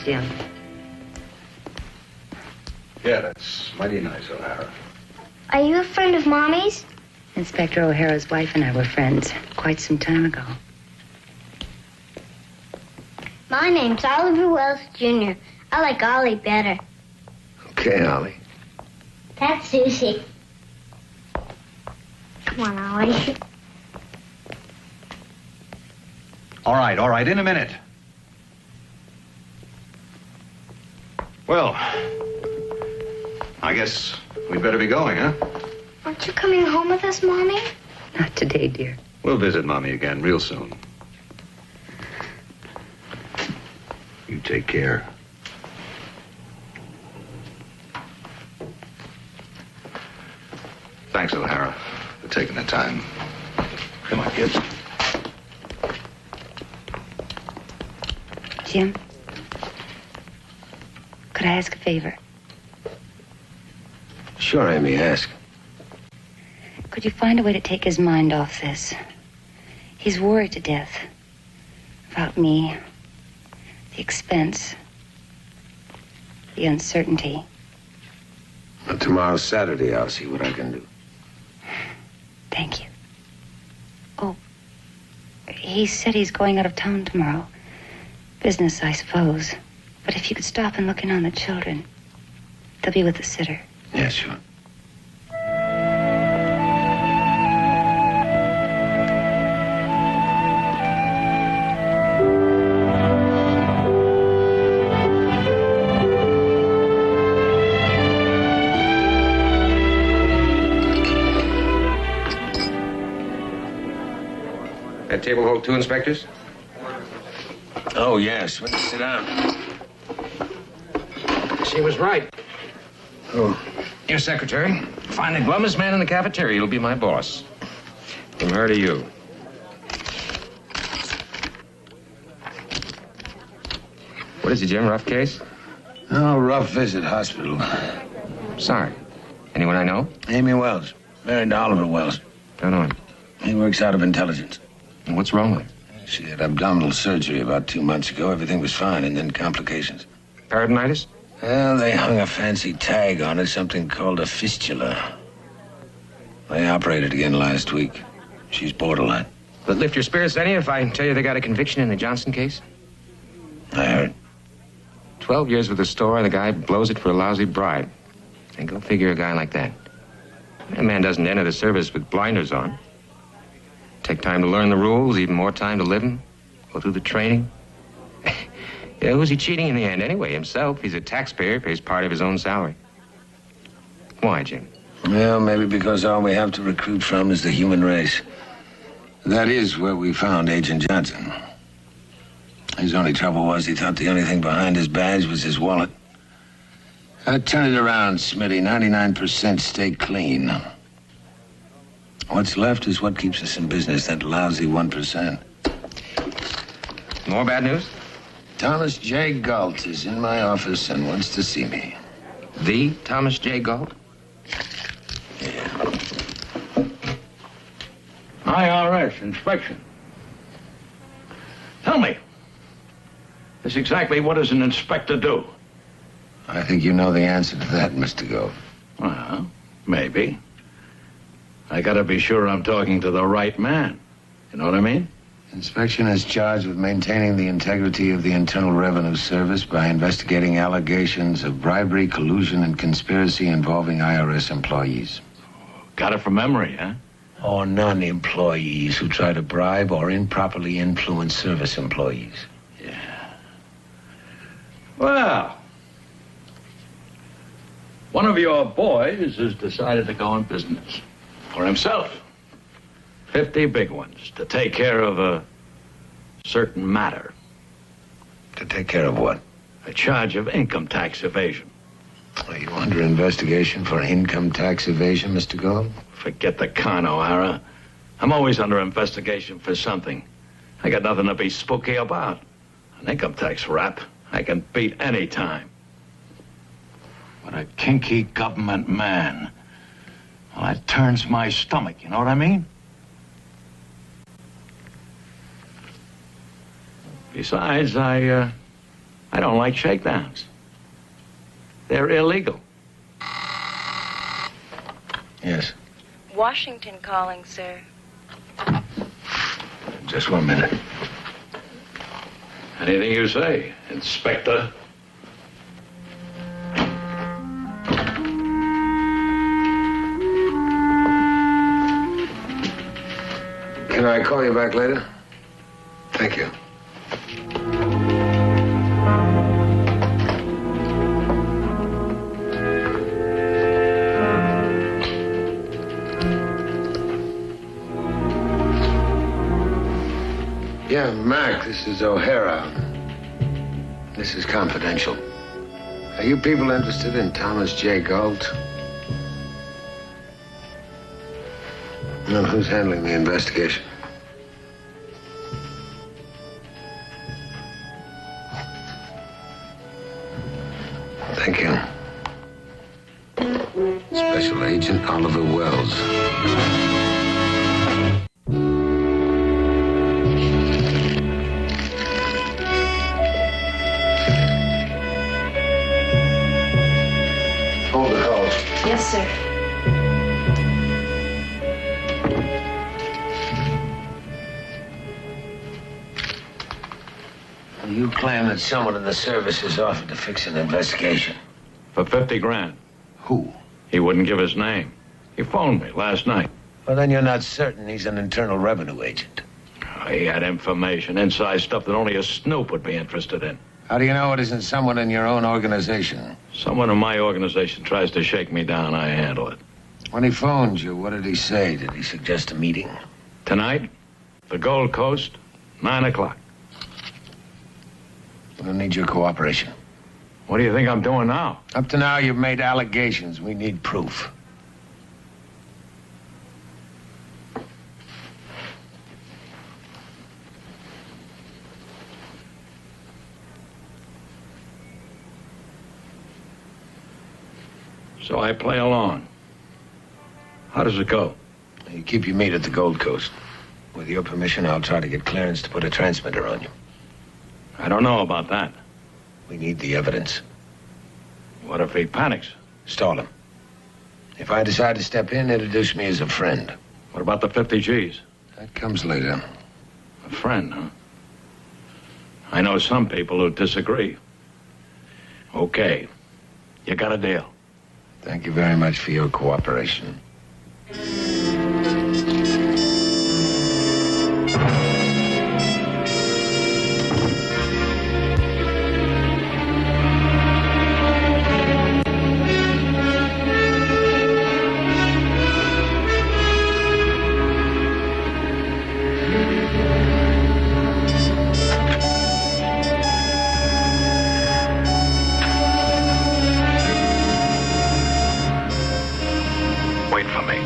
Jim. Yeah, that's mighty nice, O'Hara. Are you a friend of Mommy's? Inspector O'Hara's wife and I were friends quite some time ago. My name's Oliver Wells, Jr. I like Ollie better. Okay, Ollie. That's Susie. Come on, Ollie. All right, in a minute. Well, I guess we'd better be going, huh? Aren't you coming home with us, Mommy? Not today, dear. We'll visit Mommy again real soon. You take care. Thanks, O'Hara, for taking the time. Come on, kids. Jim, could I ask a favor? Sure, Amy, ask. Could you find a way to take his mind off this? He's worried to death about me, the expense, the uncertainty. Well, tomorrow's Saturday. I'll see what I can do. Thank you. Oh, he said he's going out of town tomorrow. Business, I suppose. But if you could stop and look in on the children, they'll be with the sitter. Yeah, sure. That table hold 2 inspectors? Oh, yes. Let's sit down. She was right. Oh. Your secretary. Find the glummest man in the cafeteria. He'll be my boss. From her to you. What is it, Jim? Rough case? Oh, rough visit, hospital. Sorry. Anyone I know? Amy Wells. Married to Oliver Wells. Don't know him. He works out of intelligence. And what's wrong with her? She had abdominal surgery about 2 months ago. Everything was fine, and then complications. Peritonitis? Well, they hung a fancy tag on it, something called a fistula. They operated again last week. She's borderline. But lift your spirits any if I tell you they got a conviction in the Johnson case? I heard. 12 years with the store, and the guy blows it for a lousy bribe. And go figure a guy like that. That man doesn't enter the service with blinders on. Take time to learn the rules, even more time to live them. Go through the training. Yeah, who's he cheating in the end anyway? Himself. He's a taxpayer, pays part of his own salary. Why, Jim? Well, maybe because all we have to recruit from is the human race. That is where we found Agent Johnson. His only trouble was he thought the only thing behind his badge was his wallet. Turn it around, Smitty. 99% stay clean. What's left is what keeps us in business, that lousy 1%. More bad news? Thomas J. Galt is in my office and wants to see me. The Thomas J. Galt? Yeah. IRS inspection. Tell me, this exactly what does an inspector do? I think you know the answer to that, Mr. Galt. Well, maybe. I gotta be sure I'm talking to the right man. You know what I mean? Inspection is charged with maintaining the integrity of the Internal Revenue Service by investigating allegations of bribery, collusion, and conspiracy involving IRS employees. Got it from memory, huh? Or non-employees who try to bribe or improperly influence service employees. Yeah. Well, one of your boys has decided to go in business for himself. 50 big ones to take care of a certain matter. To take care of what? A charge of income tax evasion. Are you under investigation for income tax evasion, Mr. Galt? Forget the con, O'Hara. I'm always under investigation for something. I got nothing to be spooky about. An income tax rap, I can beat any time. But a kinky government man, well, that turns my stomach, you know what I mean? Besides, I I don't like shakedowns. They're illegal. Yes. Washington calling, sir. Just 1 minute. Anything you say, Inspector. Can I call you back later? Thank you. Yeah, Mac, this is OHara. This is confidential. Are you people interested in Thomas J. Galt? No, who's handling the investigation? Thank you. Special Agent Oliver Wells. Hold the call. Yes, sir. You claim that someone in the service has offered to fix an investigation. For 50 grand. Who? He wouldn't give his name. He phoned me last night. Well, then you're not certain he's an Internal Revenue agent. He had information, inside stuff that only a snoop would be interested in. How do you know it isn't someone in your own organization? Someone in my organization tries to shake me down, I handle it. When he phoned you, what did he say? Did he suggest a meeting? Tonight, the Gold Coast, 9 o'clock. We'll need your cooperation. What do you think I'm doing now? Up to now, you've made allegations. We need proof. So I play along. How does it go? You keep your meat at the Gold Coast. With your permission, I'll try to get clearance to put a transmitter on you. I don't know about that. We need the evidence. What if he panics? Stall him. If I decide to step in, introduce me as a friend. What about the 50 G's? That comes later. A friend, huh? I know some people who disagree. Okay. You got a deal. Thank you very much for your cooperation. Wait for me.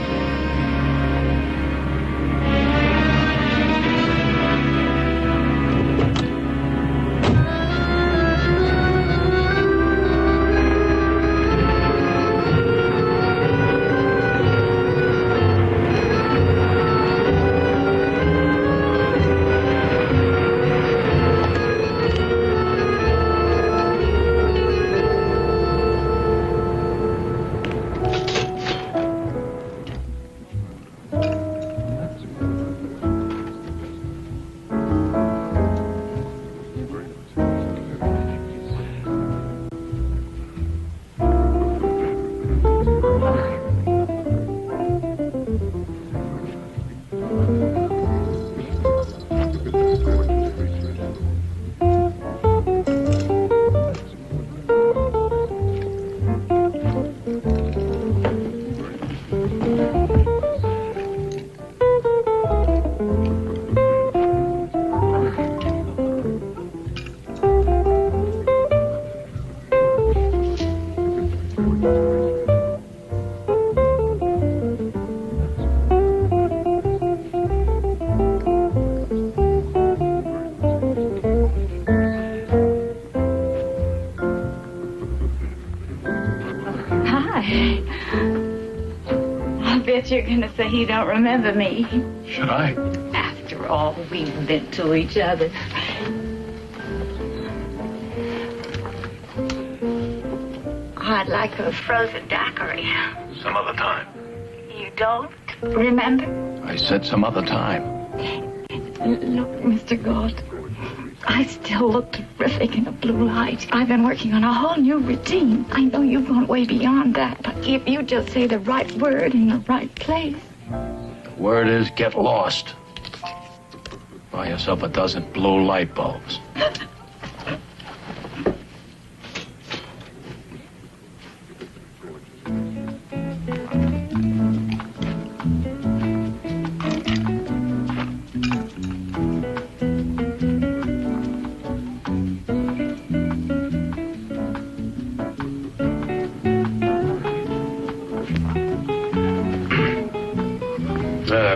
You're gonna say you don't remember me. Should I? After all we've been to each other. I'd like a frozen daiquiri. Some other time. You don't remember? I said some other time. Look, Mr. Galt, I still look terrific in a blue light. I've been working on a whole new routine. I know you've gone way beyond that, but if you just say the right word in the right place. The word is get lost. Buy yourself a dozen blue light bulbs.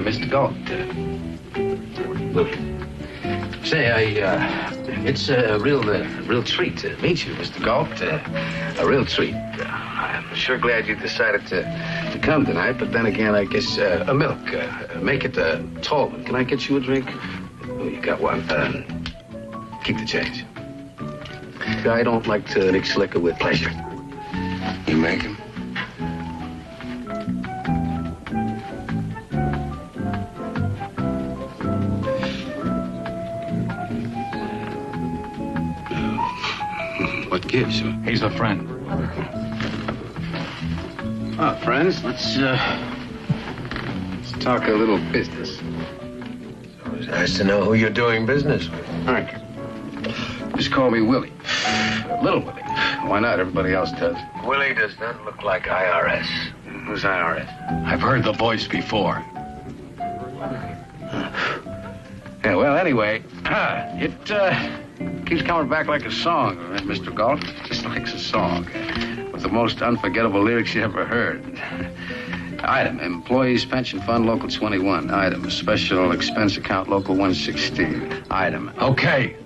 Mr. Galt. Look. Say, it's a real treat to meet you, Mr. Galt. A real treat. I'm sure glad you decided to come tonight, but then again, I guess a milk. Make it a tall one. Can I get you a drink? Oh, you got one. Keep the change. I don't like to mix liquor with pleasure. You make him? What gives? He's a friend. Oh, friends, let's talk a little business. It's nice to know who you're doing business with. Thank you. Just call me Willie. Little Willie. Why not? Everybody else does. Willie does not look like IRS. Who's IRS? I've heard the voice before. Yeah, well, anyway, it keeps coming back like a song, Mr. Galt. Just like a song. With the most unforgettable lyrics you ever heard. Item, Employees Pension Fund, Local 21. Item, Special Expense Account, Local 116. Item. Okay.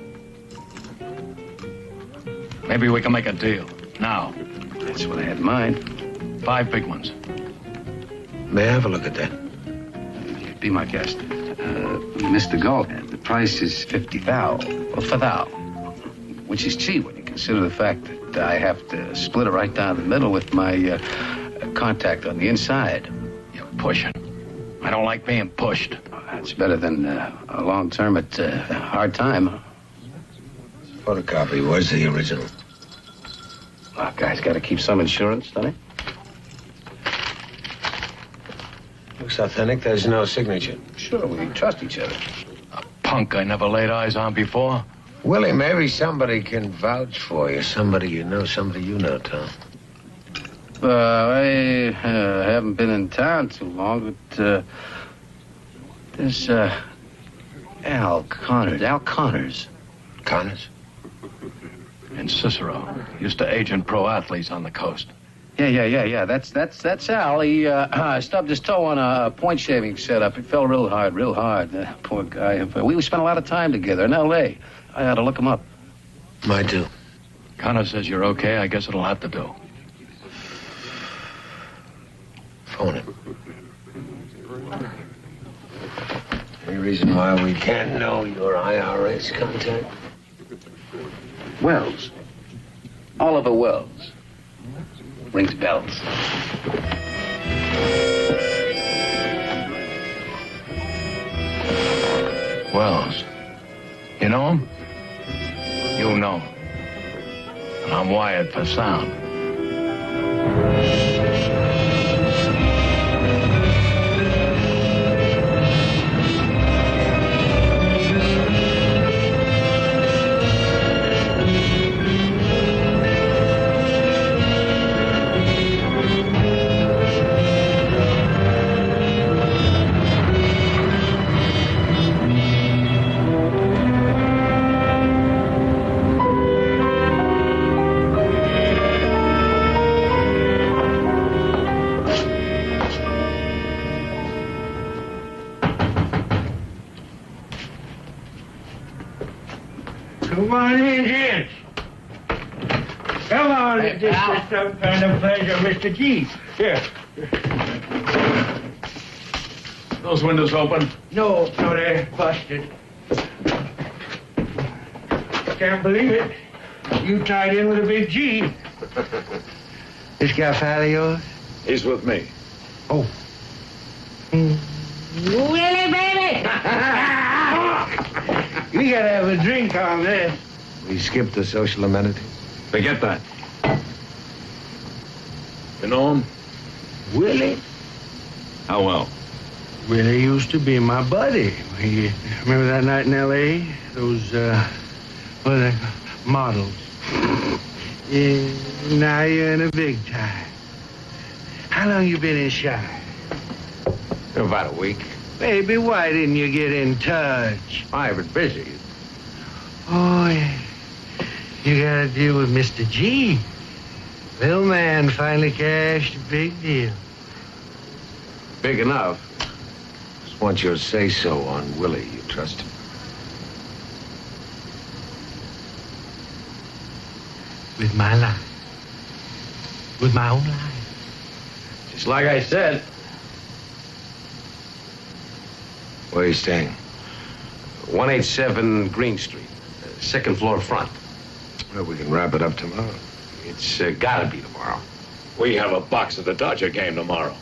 Maybe we can make a deal. Now. That's what I had in mind. 5 big ones. May I have a look at that? Be my guest. Mr. Galt, the price is 50 thou. Well, for thou. Which is cheap when you consider the fact that I have to split it right down the middle with my contact on the inside. You're pushing. I don't like being pushed. That's better than a long term at a hard time. Photocopy. Where's the original? Well, guy's got to keep some insurance, doesn't he? Looks authentic. There's no signature. Sure, we trust each other. A punk I never laid eyes on before. Willie, maybe somebody can vouch for you. Somebody you know, Tom. I haven't been in town too long, but there's Al Connors. Al Connors. Connors? And Cicero. Used to agent pro athletes on the coast. Yeah. That's Al. He stubbed his toe on a point shaving setup. It fell real hard. Poor guy. We spent a lot of time together in L.A. I ought to look him up. I do. Connor says you're okay. I guess it'll have to do. Phone him. Any reason why we can't know your IRS contact? Wells. Oliver Wells. Rings bells. Wells. You know him? You know him. And I'm wired for sound. Come on in, gents. Come on, Hey, this pal. is some kind of pleasure, Mr. G. Here. Those windows open? No, they're busted. Can't believe it. You tied in with a big G. This guy file of yours? He's with me. Oh. Willie, baby! We gotta have a drink on this. We skipped the social amenity. Forget that. You know him? Willie? How well? Willie used to be my buddy. Remember that night in L.A.? Those, what are they? Models. Yeah, now you're in a big time. How long you been in Shy? About a week. Baby, why didn't you get in touch? I've been busy. Oh, yeah. You gotta deal with Mr. G. Little man finally cashed a big deal. Big enough. Just want your say-so on Willie. You trust him? With my life. With my own life. Just like I said. Where are you staying? 187 Green Street. Second floor front. Well, we can wrap it up tomorrow. It's gotta be tomorrow. We have a box at the Dodger game tomorrow.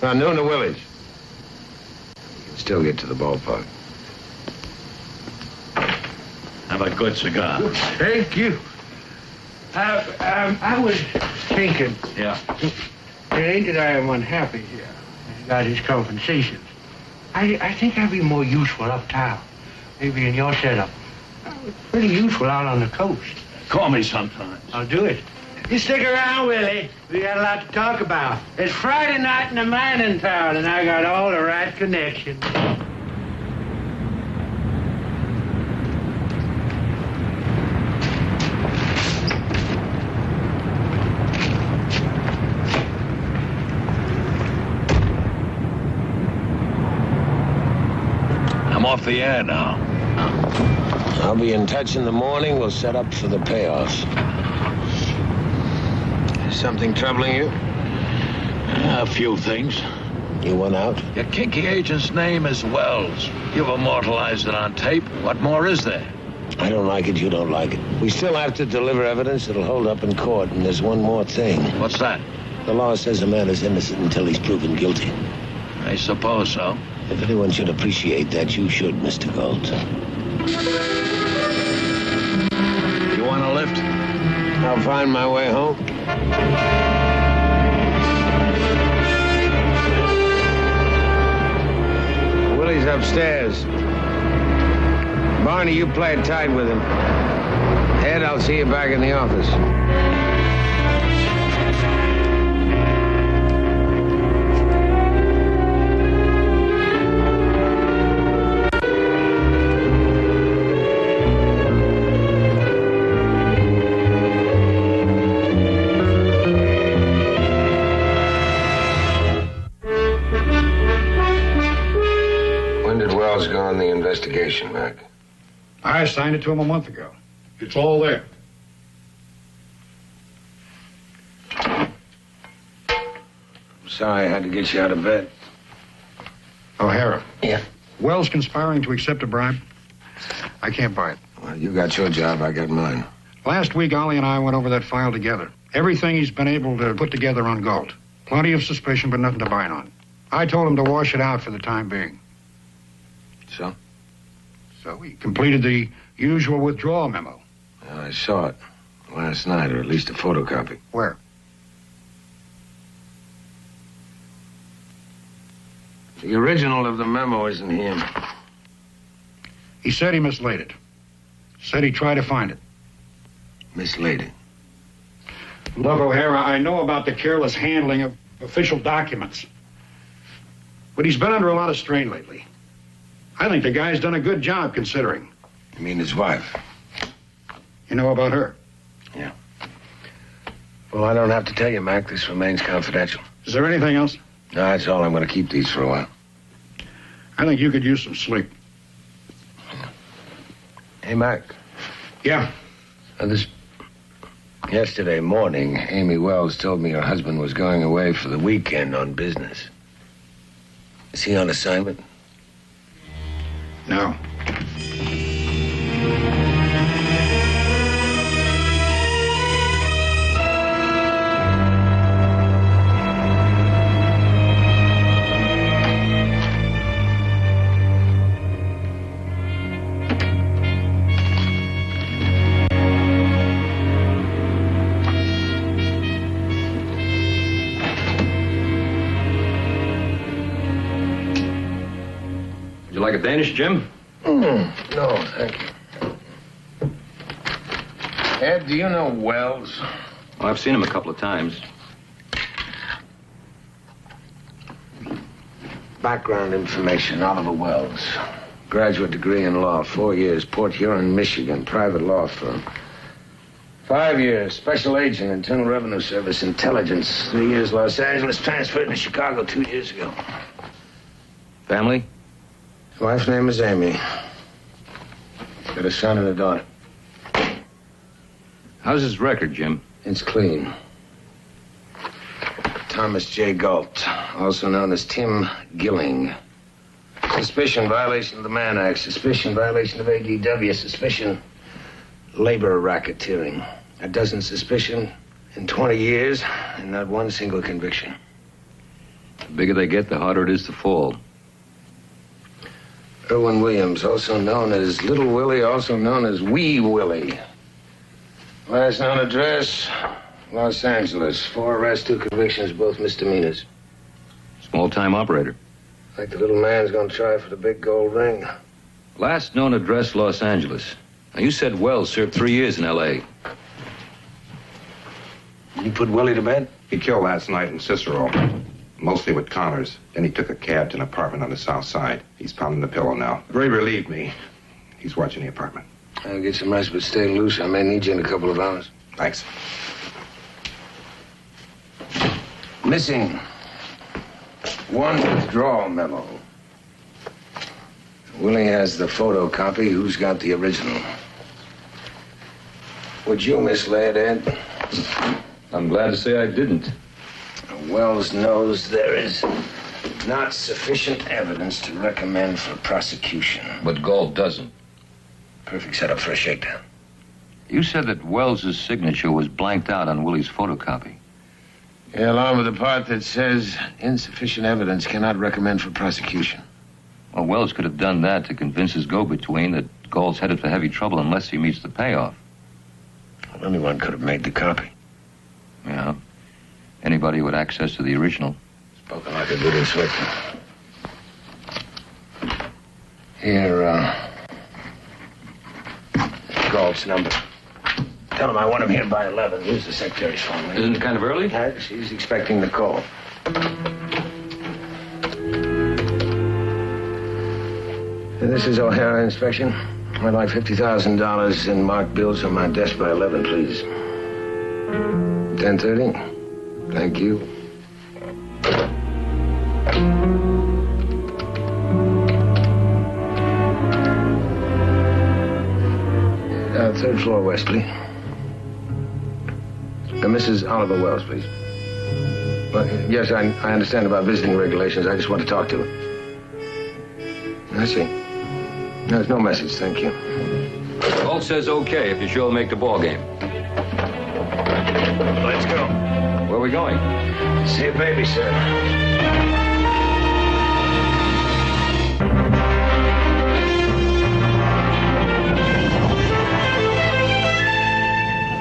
Noon to Willie's. We can still get to the ballpark. Have a good cigar. Thank you. I was thinking, Yeah. it ain't that I am unhappy here. He's got his compensation. I think I'd be more useful uptown. Maybe in your setup. I was pretty useful out on the coast. Call me sometimes. I'll do it. You stick around, Willie. We got a lot to talk about. It's Friday night in a mining town, and I got all the right connections. I'm off the air now. I'll be in touch in the morning. We'll set up for the payoff. Is something troubling you? A few things. You went out? Your kinky agent's name is Wells. You've immortalized it on tape. What more is there? I don't like it, you don't like it. We still have to deliver evidence that'll hold up in court, and there's one more thing. What's that? The law says a man is innocent until he's proven guilty. I suppose so. If anyone should appreciate that, you should, Mr. Galt. You want a lift? I'll find my way home. Willie's upstairs. Barney, you play it tight with him. Ed, I'll see you back in the office. When did Wells go on the investigation, Mac? I assigned it to him a month ago. It's all there. I'm sorry I had to get you out of bed. O'Hara. Yeah? Wells conspiring to accept a bribe? I can't buy it. Well, you got your job, I got mine. Last week, Ollie and I went over that file together. Everything he's been able to put together on Galt. Plenty of suspicion, but nothing to bite on. I told him to wash it out for the time being. So? So he completed the usual withdrawal memo. Yeah, I saw it last night, or at least a photocopy. Where? The original of the memo isn't here. He said he mislaid it. Said he tried to find it. Mislaid it. Look, O'Hara, I know about the careless handling of official documents. But he's been under a lot of strain lately. I think the guy's done a good job, considering. You mean his wife? You know about her? Yeah. Well, I don't have to tell you, Mac. This remains confidential. Is there anything else? No, that's all. I'm going to keep these for a while. I think you could use some sleep. Hey, Mac. Yeah. Yesterday morning, Amy Wells told me her husband was going away for the weekend on business. Is he on assignment? No. like a Danish, Jim? No, thank you. Ed, do you know Wells? Well, I've seen him a couple of times. Background information, Oliver Wells. Graduate degree in law, 4 years, Port Huron, Michigan, private law firm. 5 years, special agent, Internal Revenue Service, intelligence. 3 years, Los Angeles, transferred to Chicago 2 years ago. Family? Wife's name is Amy. Got a son and a daughter. How's his record, Jim? It's clean. Thomas J. Galt, also known as Tim Gilling. Suspicion, violation of the Mann Act. Suspicion, violation of ADW. Suspicion, labor racketeering. A dozen suspicion in 20 years, and not one single conviction. The bigger they get, the harder it is to fall. Irwin Williams, also known as Little Willie, also known as Wee Willie. Last known address, Los Angeles. 4 arrests, 2 convictions, both misdemeanors. Small-time operator. Like the little man's gonna try for the big gold ring. Last known address, Los Angeles. Now, you said Wells served 3 years in L.A. You put Willie to bed? He killed last night in Cicero. Mostly with Connors. Then he took a cab to an apartment on the south side. He's pounding the pillow now. Ray relieved me. He's watching the apartment. I'll get some rest, but stay loose. I may need you in a couple of hours. Thanks. Missing. 1 withdrawal memo. Willie has the photocopy. Who's got the original? Would you misled, Ed? I'm glad to say I didn't. Wells knows there is not sufficient evidence to recommend for prosecution. But Galt doesn't. Perfect setup for a shakedown. You said that Wells's signature was blanked out on Willie's photocopy. Yeah, along with the part that says insufficient evidence cannot recommend for prosecution. Well, Wells could have done that to convince his go-between that Galt's headed for heavy trouble unless he meets the payoff. Well, anyone could have made the copy. Yeah. Anybody with access to the original. Spoken like a good inspector. Here, Galt's number. Tell him I want him here by 11. Use the secretary's phone. Isn't it kind of early? She's expecting the call. This is OHara inspection. I'd like $50,000 in marked bills on my desk by 11, please. 10:30. Thank you. Third floor west, please. Mrs. Oliver Wells, please. Well, yes, I understand about visiting regulations. I just want to talk to her. I see. There's no message, thank you. Galt says okay if you sure make the ball game. Let's go. Where are we going? See a baby, sir.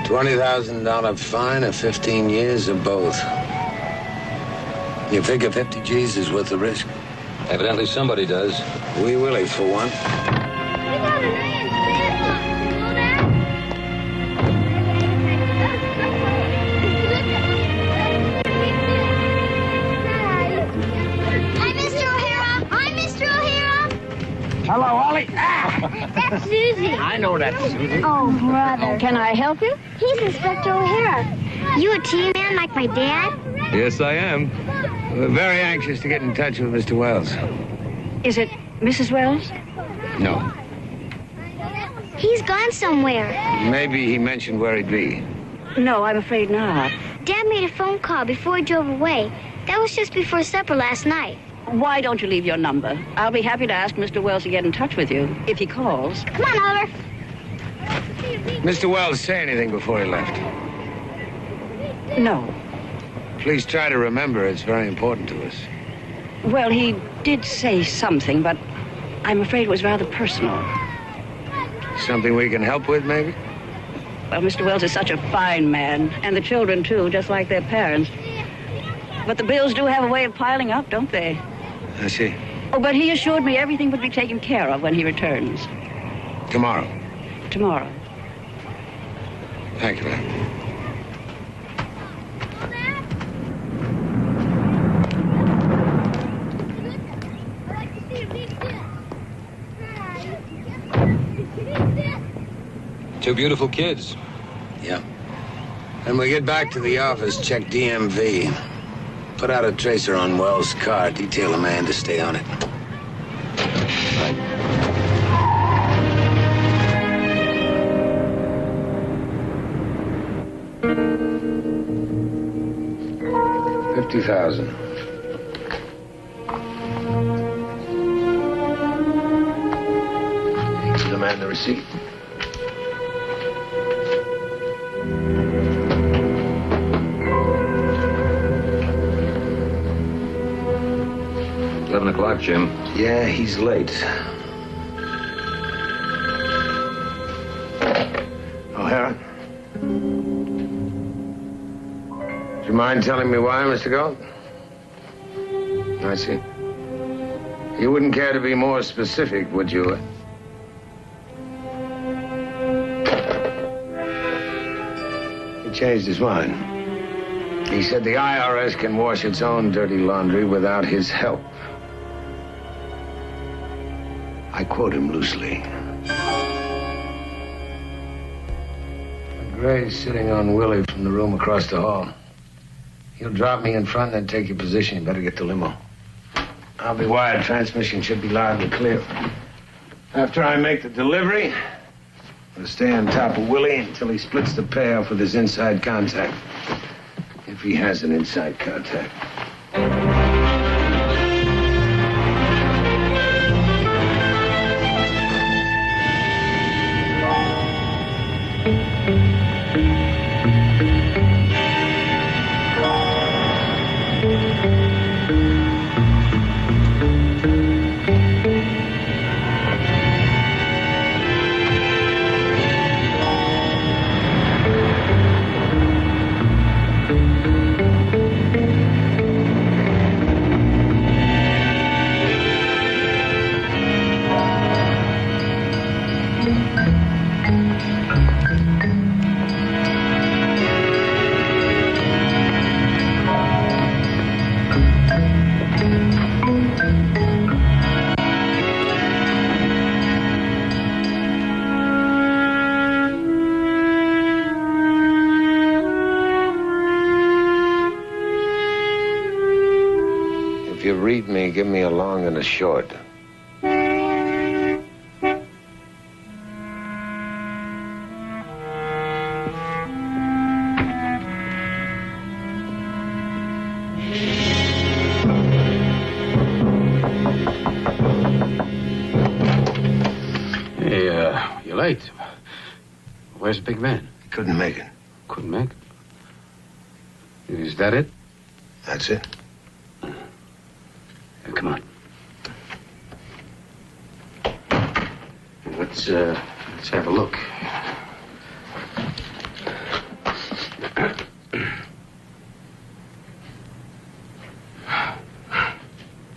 $20,000 fine or 15 years or both. You figure 50 G's is worth the risk? Evidently somebody does. Wee Willie, for one. Hello, Ollie. That's Susie. I know that's Susie. Oh, brother. Can I help you? He's Inspector O'Hara. You a tea man like my dad? Yes, I am. We're very anxious to get in touch with Mr. Wells. Is it Mrs. Wells? No. He's gone somewhere. Maybe he mentioned where he'd be. No, I'm afraid not. Dad made a phone call before he drove away. That was just before supper last night. Why don't you leave your number? I'll be happy to ask Mr. Wells to get in touch with you, if he calls. Come on, Oliver. Mr. Wells say anything before he left? No. Please try to remember. It's very important to us. Well, he did say something, but I'm afraid it was rather personal. Something we can help with, maybe? Well, Mr. Wells is such a fine man, and the children, too, just like their parents. But the bills do have a way of piling up, don't they? I see. Oh, but he assured me everything would be taken care of when he returns. Tomorrow. Tomorrow. Thank you, ma'am. Two beautiful kids. Yeah. When we get back to the office, check DMV. Put out a tracer on Wells' car. Detail a man to stay on it. Right. 50,000. Give the man the receipt. $11 Jim. Yeah, he's late. O'Hara? Do you mind telling me why, Mr. Gold? I see. You wouldn't care to be more specific, would you? He changed his mind. He said the IRS can wash its own dirty laundry without his help. I quote him loosely. Gray's sitting on Willie from the room across the hall. He'll drop me in front and then take your position. You better get the limo. I'll be wired. Transmission should be loud and clear. After I make the delivery, I'll stay on top of Willie until he splits the payoff with his inside contact. If he has an inside contact. If you read me, give me a long and a short. Hey, you're late. Where's the big man? He couldn't make it. Couldn't make it? Is that it? That's it. Come on. Let's have a look.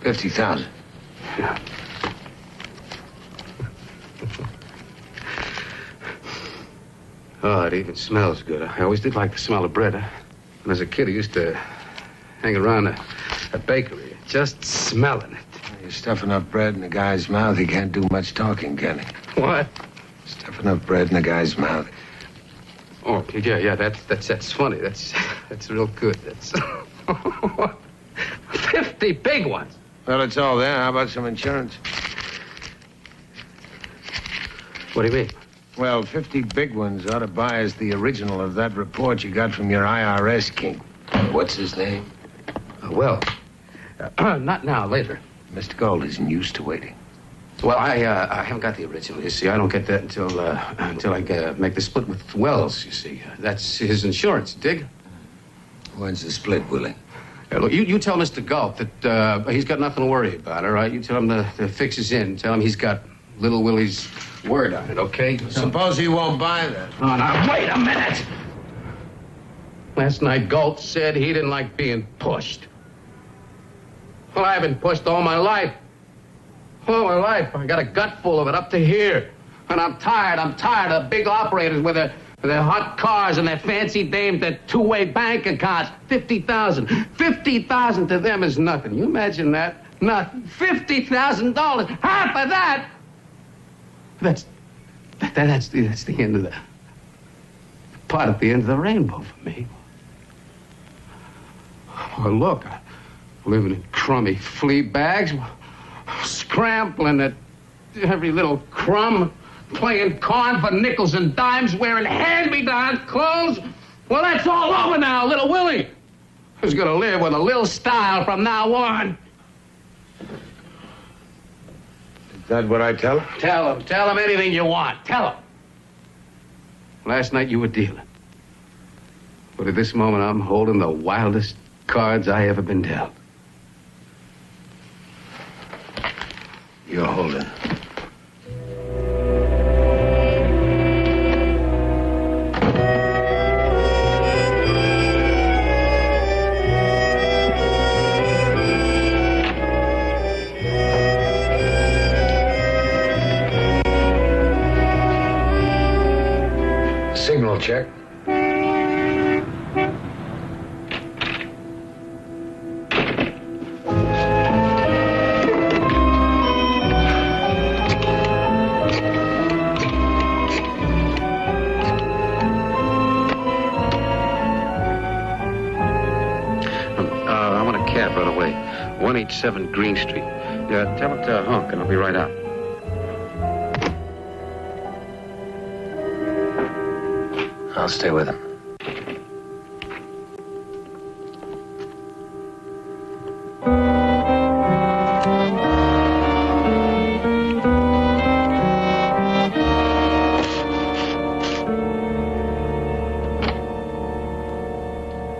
$50,000. Yeah. Oh, it even smells good. I always did like the smell of bread. When I was a kid, I used to hang around a bakery. Just smelling it. You stuff enough bread in a guy's mouth, he can't do much talking, can he? What? Stuff enough bread in a guy's mouth. Oh, yeah, that's funny. That's real good. That's 50 big ones. Well, it's all there. How about some insurance? What do you mean? Well, 50 big ones ought to buy us the original of that report you got from your IRS king. What's his name? Not now, later. Mr. Gold isn't used to waiting. Well, I haven't got the original, you see. I don't get that until I make the split with Wells, you see. That's his insurance, dig? When's the split, Willie? Look, you tell Mr. Galt that he's got nothing to worry about, all right? You tell him the fix is in. Tell him he's got little Willie's word on it, okay? Suppose he won't buy that. Oh, now, wait a minute! Last night, Galt said he didn't like being pushed. Well, I've been pushed all my life. All my life, I got a gut full of it up to here. And I'm tired of big operators with their hot cars and their fancy dames, their two-way bank accounts. 50,000. 50,000 to them is nothing. You imagine that? Nothing. $50,000. Half of that. That's the end of the part at the end of the rainbow for me. Oh, look, I'm living in crummy flea bags, scrambling at every little crumb, playing con for nickels and dimes, wearing hand-me-down clothes. Well, that's all over now, little Willie. Who's gonna live with a little style from now on? Is that what I tell him? Tell him anything you want. Tell him. Last night you were dealing. But at this moment, I'm holding the wildest cards I ever been dealt. You're holding. Signal check. I want a cab right away. 187 Green Street. Tell it to honk and I'll be right out. I'll stay with him.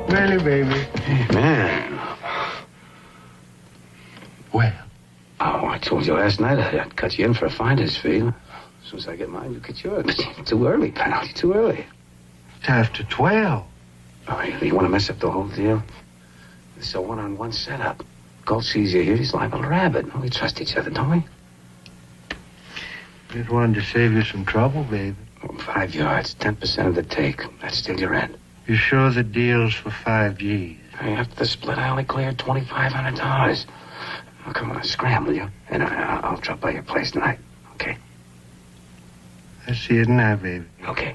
Really, baby? Hey, man. Well, I told you last night I'd cut you in for a finder's fee. As soon as I get mine, you get yours. Too early, pal. You're too early. It's after 12. Oh, you want to mess up the whole deal? It's a one-on-one setup. Gold sees you here, he's liable to rabbit. We trust each other, don't we? Just wanted to save you some trouble, baby. 5 yards, 10% of the take. That's still your end. You sure the deal's for 5 G's? Hey, after the split, I only cleared $2,500. Oh, come on, scramble you. And I'll drop by your place tonight, okay? I see it now, baby. Okay.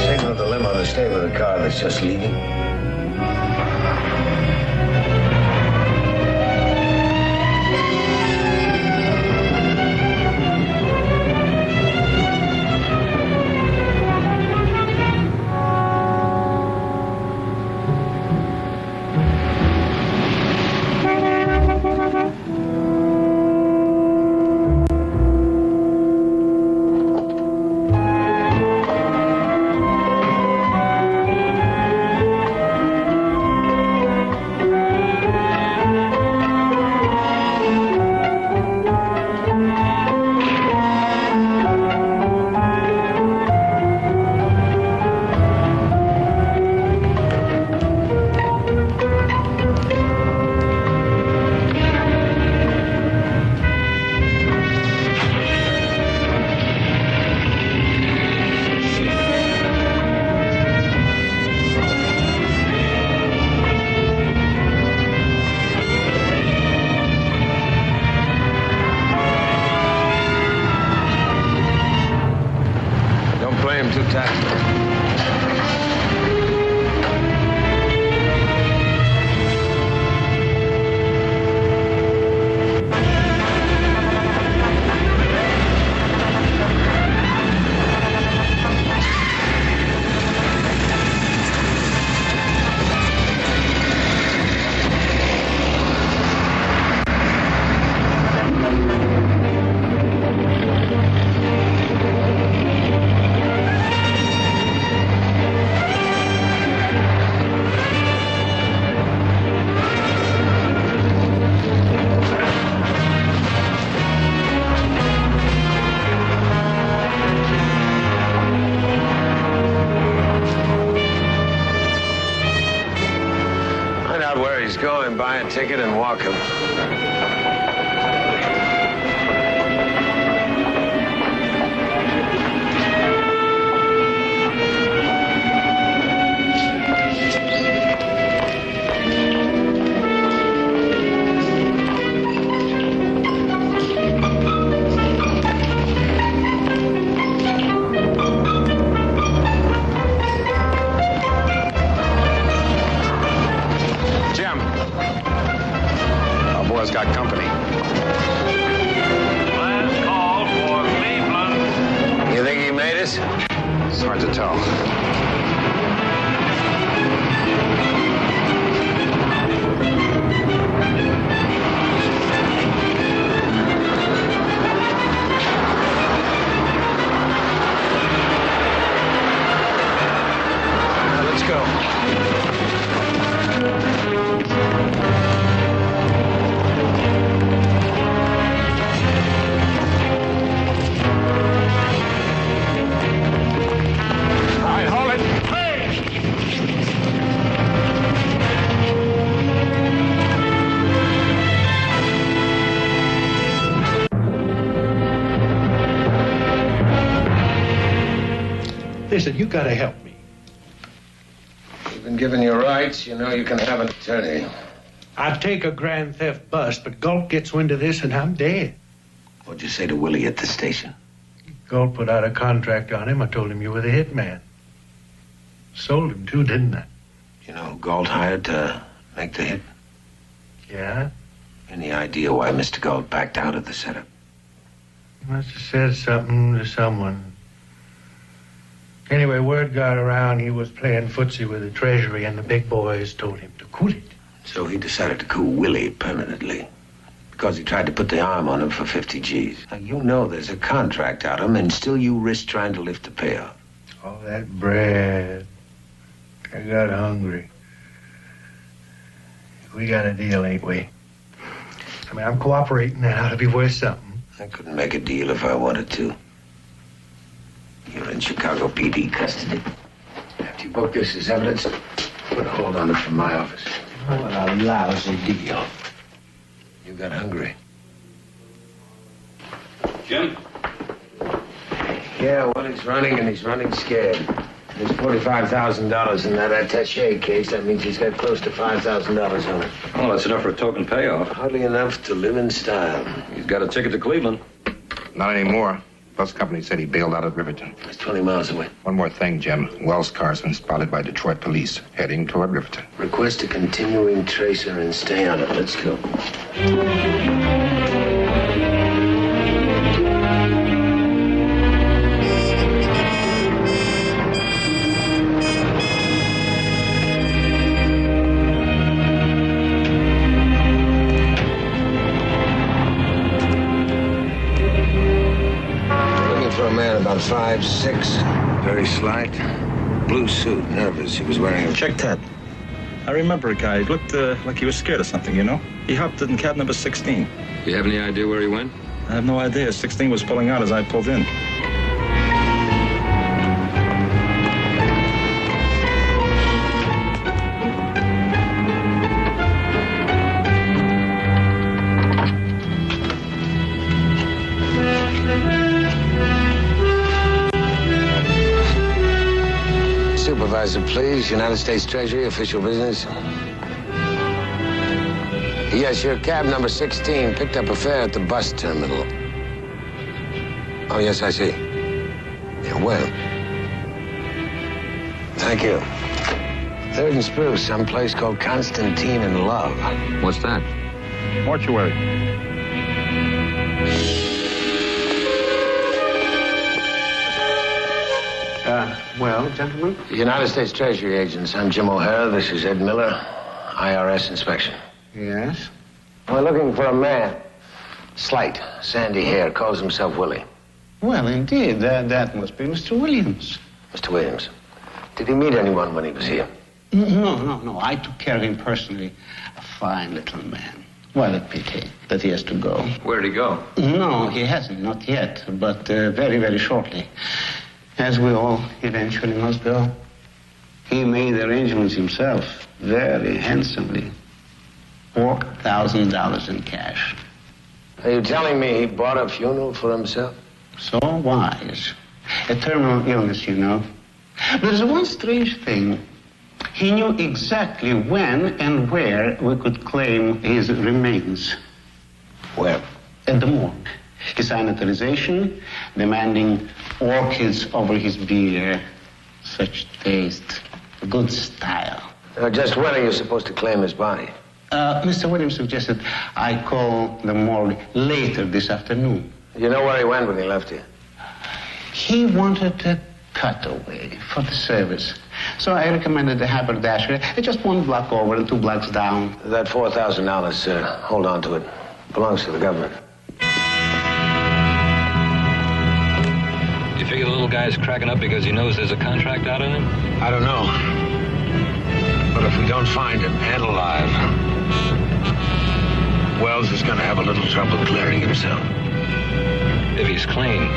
Signal the limo to stay with the car that's just leaving. Please go and buy a ticket and walk him. Got company. Last call for Cleveland. You think he made us? It's hard to tell. Let's go. Listen, you gotta help me. You've been given your rights. You know you can have an attorney. I'd take a grand theft bust, but Galt gets wind of this and I'm dead. What'd you say to Willie at the station? Galt put out a contract on him. I told him you were the hitman. Sold him too, didn't I? You know who Galt hired to make the hit? Yeah? Any idea why Mr. Galt backed out of the setup? He must have said something to someone. Anyway, word got around he was playing footsie with the Treasury, and the big boys told him to cool it. So he decided to cool Willie permanently. Because he tried to put the arm on him for 50 G's. Now, you know there's a contract out of him, and still you risk trying to lift the payoff. All that bread. I got hungry. We got a deal, ain't we? I mean, I'm cooperating now. It'll be worth something. I couldn't make a deal if I wanted to. You're in Chicago PD custody. After you book this as evidence, put a hold on it from my office. What a lousy deal. You got hungry. Jim? Yeah, well, he's running, and he's running scared. There's $45,000 in that attaché case. That means he's got close to $5,000 on it. Well, that's enough for a token payoff. Hardly enough to live in style. He's got a ticket to Cleveland. Not anymore. Bus company said he bailed out of Riverton. It's 20 miles away. One more thing, Jim. Wells' car's been spotted by Detroit police, heading toward Riverton. Request a continuing tracer and stay on it. Let's go. About 5'6", very slight, blue suit, nervous. He was wearing a... Check that. I remember a guy. He looked like he was scared of something, you know? He hopped in cab number 16. You have any idea where he went? I have no idea. 16 was pulling out as I pulled in. Supervisor, please. United States Treasury, official business. Yes, your cab number 16 picked up a fare at the bus terminal. Oh, yes, I see. Yeah, well. Thank you. 3rd and Spruce, someplace called Constantine and Love. What's that? Mortuary. Well, gentlemen? United States Treasury agents. I'm Jim O'Hara. This is Ed Miller. IRS inspection. Yes? We're looking for a man. Slight, sandy hair. Calls himself Willie. Well, indeed. That must be Mr. Williams. Mr. Williams. Did he meet anyone when he was here? No. I took care of him personally. A fine little man. What a pity that he has to go. Where'd he go? No, he hasn't. Not yet. But very, very shortly. As we all eventually must go. He made arrangements himself, very handsomely. $4,000 in cash. Are you telling me he bought a funeral for himself? So wise. A terminal illness, you know. But there's one strange thing. He knew exactly when and where we could claim his remains. Where? At the morgue. He signed authorization demanding orchids over his beer. Such taste. Good style. Just when are you supposed to claim his body? Mr. Williams suggested I call the morgue later this afternoon. You know where he went when he left here? He wanted a cutaway for the service. So I recommended the haberdashery. Just one block over and 2 blocks down. That $4,000, sir. Hold on to it. Belongs to the government. You figure the little guy's cracking up because he knows there's a contract out on him? I don't know. But if we don't find him and alive, Wells is going to have a little trouble clearing himself. If he's clean.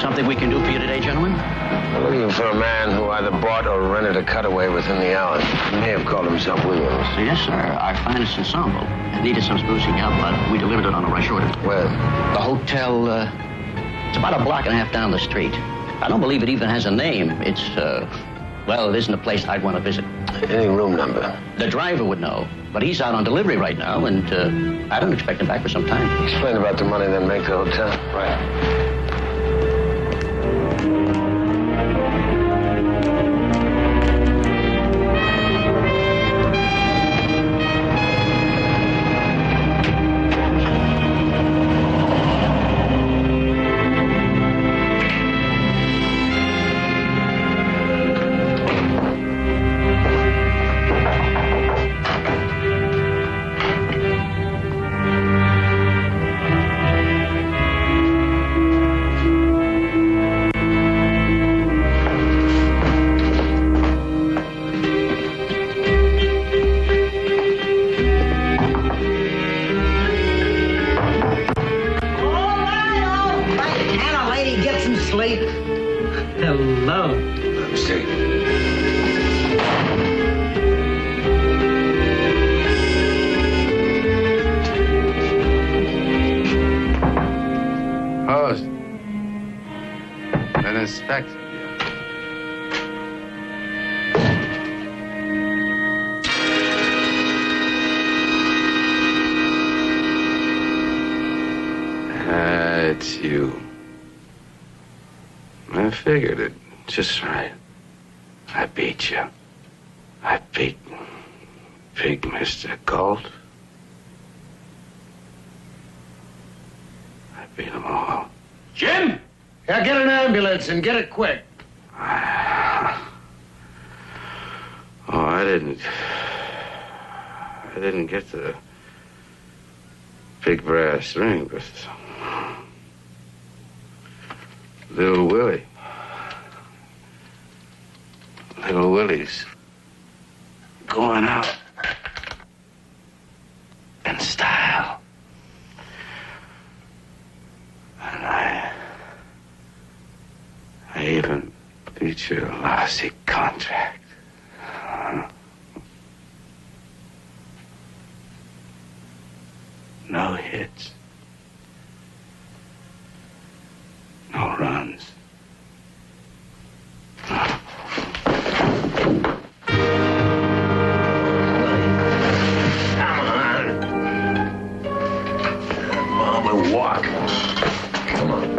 Something we can do for you today, gentlemen? I'm looking for a man who either bought or rented a cutaway within the hour. He may have called himself Williams. Yes, sir. Our finest ensemble. It needed some sprucing up, but we delivered it on a rush order. Where? The hotel, it's about a block and a half down the street. I don't believe it even has a name. It's, well, it isn't a place I'd want to visit. Any room number? The driver would know, but he's out on delivery right now, and I don't expect him back for some time. Explain about the money, then make the hotel. Right. It's you. I figured it just right. I beat you. I beat big Mr. Galt. I beat them all. Jim! Yeah, get an ambulance and get it quick. Oh, I didn't get the big brass ring, but Little Willie. Little Willie's going out in style. And I even beat your lousy contract. No hits. No runs. We'll walk. Come on.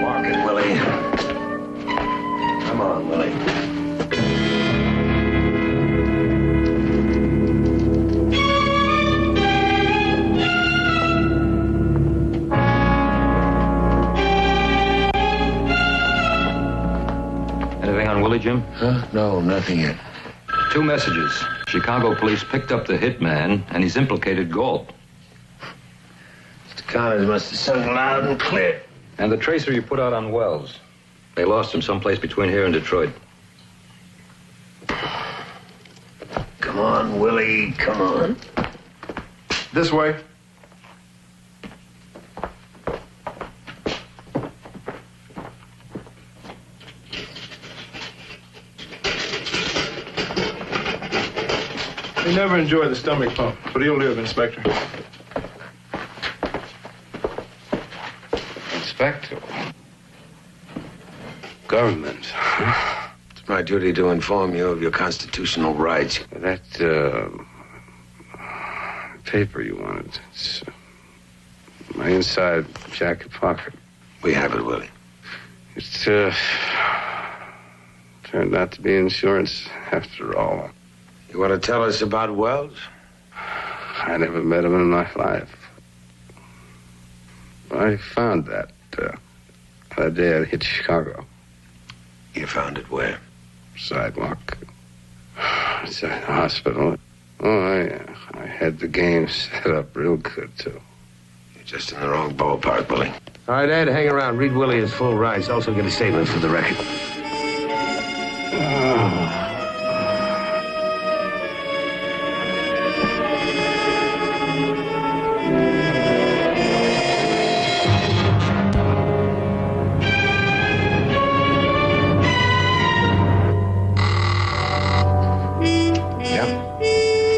Walk it, Willie. Come on, Willie. Anything on Willie, Jim? Huh? No, nothing yet. 2 messages. Chicago police picked up the hitman, and he's implicated Galt. Connors must have sung loud and clear. And the tracer you put out on Wells. They lost him someplace between here and Detroit. Come on, Willie, come on. This way. He never enjoyed the stomach pump, but he'll live, Inspector. Inspector? Government. It's my duty to inform you of your constitutional rights. That, paper you wanted. It's my inside jacket pocket. We have it, Willie. It, turned out to be insurance after all. You want to tell us about Wells? I never met him in my life. I found that day I hit Chicago. You found it where? Sidewalk. Inside the hospital. Oh, I had the game set up real good, too. You're just in the wrong ballpark, Willie. All right, Ed, hang around. Read Willie his full rights. Also get a statement for the record.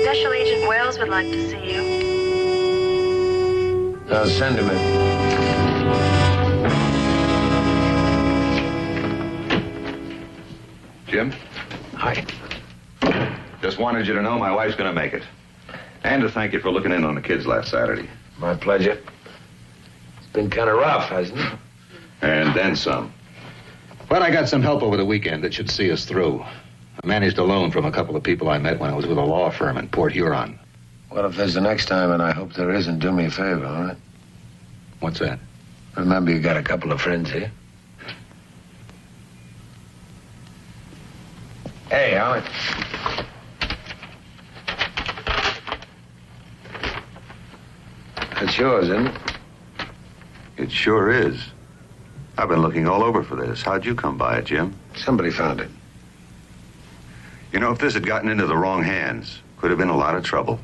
Special Agent Wells would like to see you. I'll send him in. Jim? Hi. Just wanted you to know my wife's gonna make it. And to thank you for looking in on the kids last Saturday. My pleasure. It's been kind of rough, hasn't it? And then some. But I got some help over the weekend that should see us through. I managed a loan from a couple of people I met when I was with a law firm in Port Huron. Well, if there's the next time, and I hope there isn't, do me a favor, all right? What's that? Remember, you got a couple of friends here. Hey, Alec. That's yours, isn't it? It sure is. I've been looking all over for this. How'd you come by it, Jim? Somebody found it. You know, if this had gotten into the wrong hands, could have been a lot of trouble.